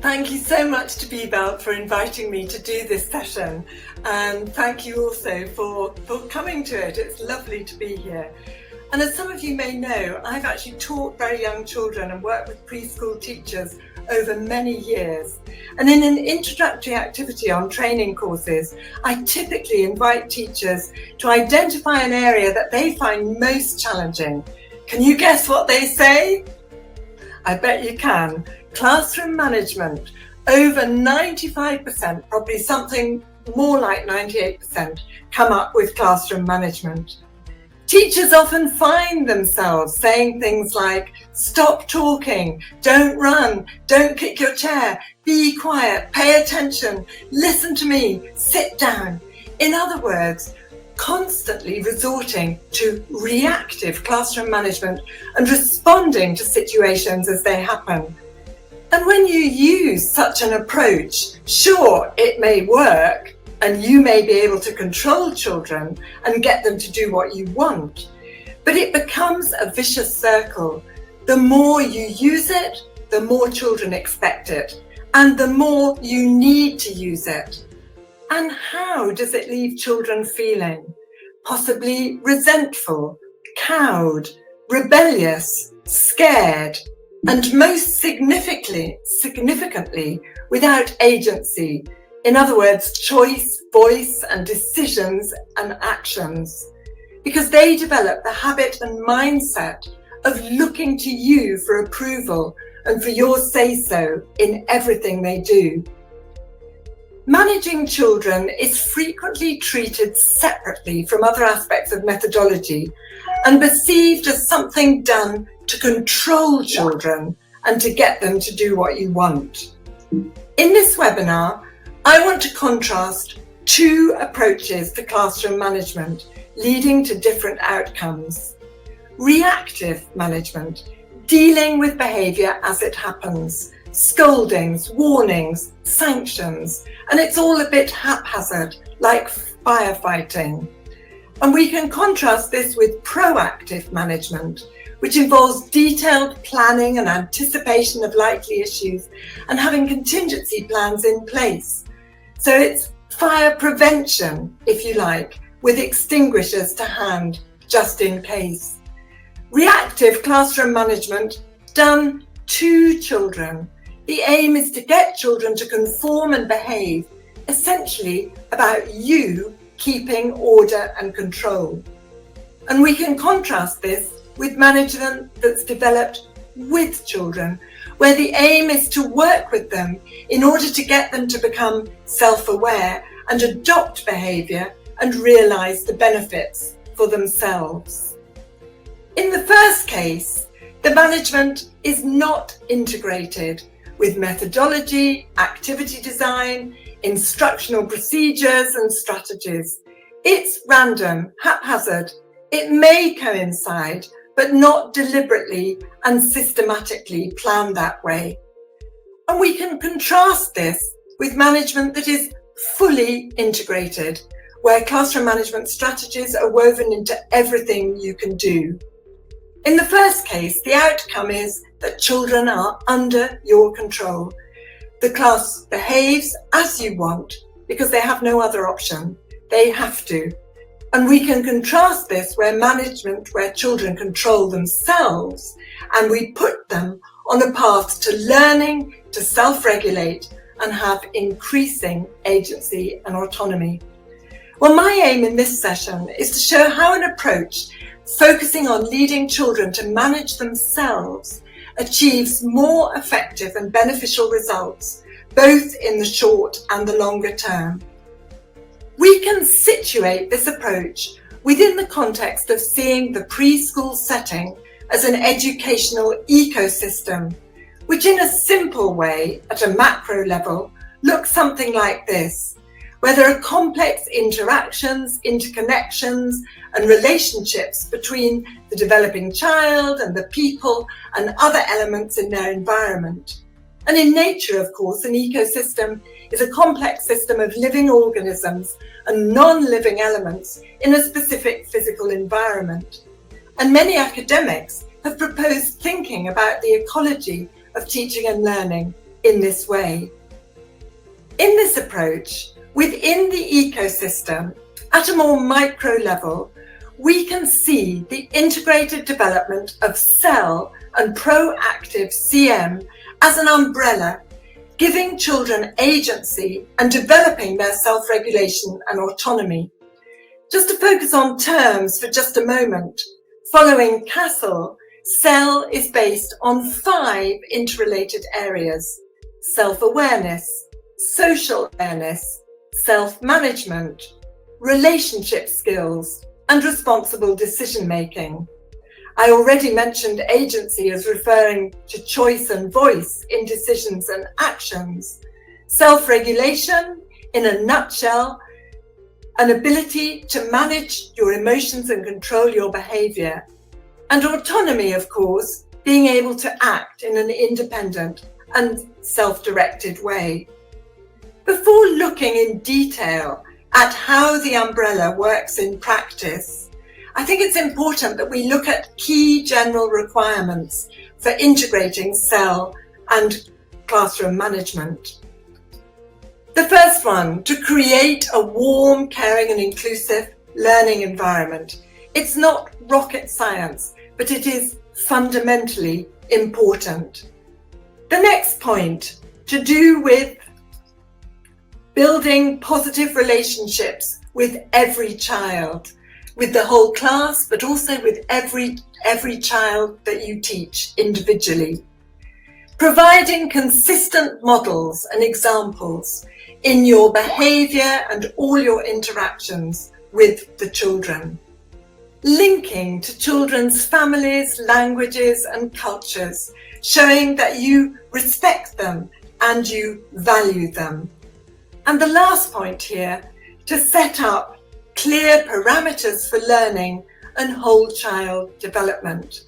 Thank you so much to Bebel for inviting me to do this session, and thank you also for coming to it. It's lovely to be here. And as some of you may know, I've actually taught very young children and worked with preschool teachers over many years. And in an introductory activity on training courses, I typically invite teachers to identify an area that they find most challenging. Can you guess what they say? I bet you can. Classroom management. Over 95%, probably something more like 98%, come up with classroom management. Teachers often find themselves saying things like, stop talking, don't run, don't kick your chair, be quiet, pay attention, listen to me, sit down. In other words, constantly resorting to reactive classroom management and responding to situations as they happen. And when you use such an approach, sure, it may work, and you may be able to control children and get them to do what you want, but it becomes a vicious circle. The more you use it, the more children expect it, and the more you need to use it. And how does it leave children feeling? Possibly resentful, cowed, rebellious, scared, and most significantly, without agency. In other words, choice, voice, and decisions and actions, because they develop the habit and mindset of looking to you for approval and for your say-so in everything they do. Managing children is frequently treated separately from other aspects of methodology and perceived as something done to control children and to get them to do what you want. In this webinar, I want to contrast two approaches to classroom management leading to different outcomes. Reactive management, dealing with behaviour as it happens, scoldings, warnings, sanctions, and it's all a bit haphazard, like firefighting. And we can contrast this with proactive management, which involves detailed planning and anticipation of likely issues and having contingency plans in place. So it's fire prevention, if you like, with extinguishers to hand, just in case. Reactive classroom management done to children. The aim is to get children to conform and behave, essentially about you keeping order and control. And we can contrast this with management that's developed with children, where the aim is to work with them in order to get them to become self-aware and adopt behaviour and realise the benefits for themselves. In the first case, the management is not integrated with methodology, activity design, instructional procedures and strategies. It's random, haphazard. It may coincide, but not deliberately and systematically planned that way. And we can contrast this with management that is fully integrated, where classroom management strategies are woven into everything you can do. In the first case, the outcome is that children are under your control. The class behaves as you want because they have no other option. They have to. And we can contrast this where children control themselves and we put them on a path to learning, to self-regulate and have increasing agency and autonomy. Well, my aim in this session is to show how an approach focusing on leading children to manage themselves achieves more effective and beneficial results, both in the short and the longer term. We can situate this approach within the context of seeing the preschool setting as an educational ecosystem, which in a simple way, at a macro level, looks something like this, where there are complex interactions, interconnections, and relationships between the developing child and the people and other elements in their environment. And in nature, of course, an ecosystem is a complex system of living organisms and non-living elements in a specific physical environment. And many academics have proposed thinking about the ecology of teaching and learning in this way. In this approach, within the ecosystem, at a more micro level, we can see the integrated development of cell and proactive CM as an umbrella, giving children agency and developing their self-regulation and autonomy. Just to focus on terms for just a moment, following Castle, cell is based on 5 interrelated areas: self-awareness, social awareness, self-management, relationship skills, and responsible decision-making. I already mentioned agency as referring to choice and voice in decisions and actions. Self-regulation, in a nutshell, an ability to manage your emotions and control your behavior. And autonomy, of course, being able to act in an independent and self-directed way. Before looking in detail at how the umbrella works in practice, I think it's important that we look at key general requirements for integrating cell and classroom management. The first one, to create a warm, caring and inclusive learning environment. It's not rocket science, but it is fundamentally important. The next point, to do with building positive relationships with every child, with the whole class, but also with every child that you teach individually. Providing consistent models and examples in your behavior and all your interactions with the children. Linking to children's families, languages and cultures, showing that you respect them and you value them. And the last point here, to set up clear parameters for learning and whole child development.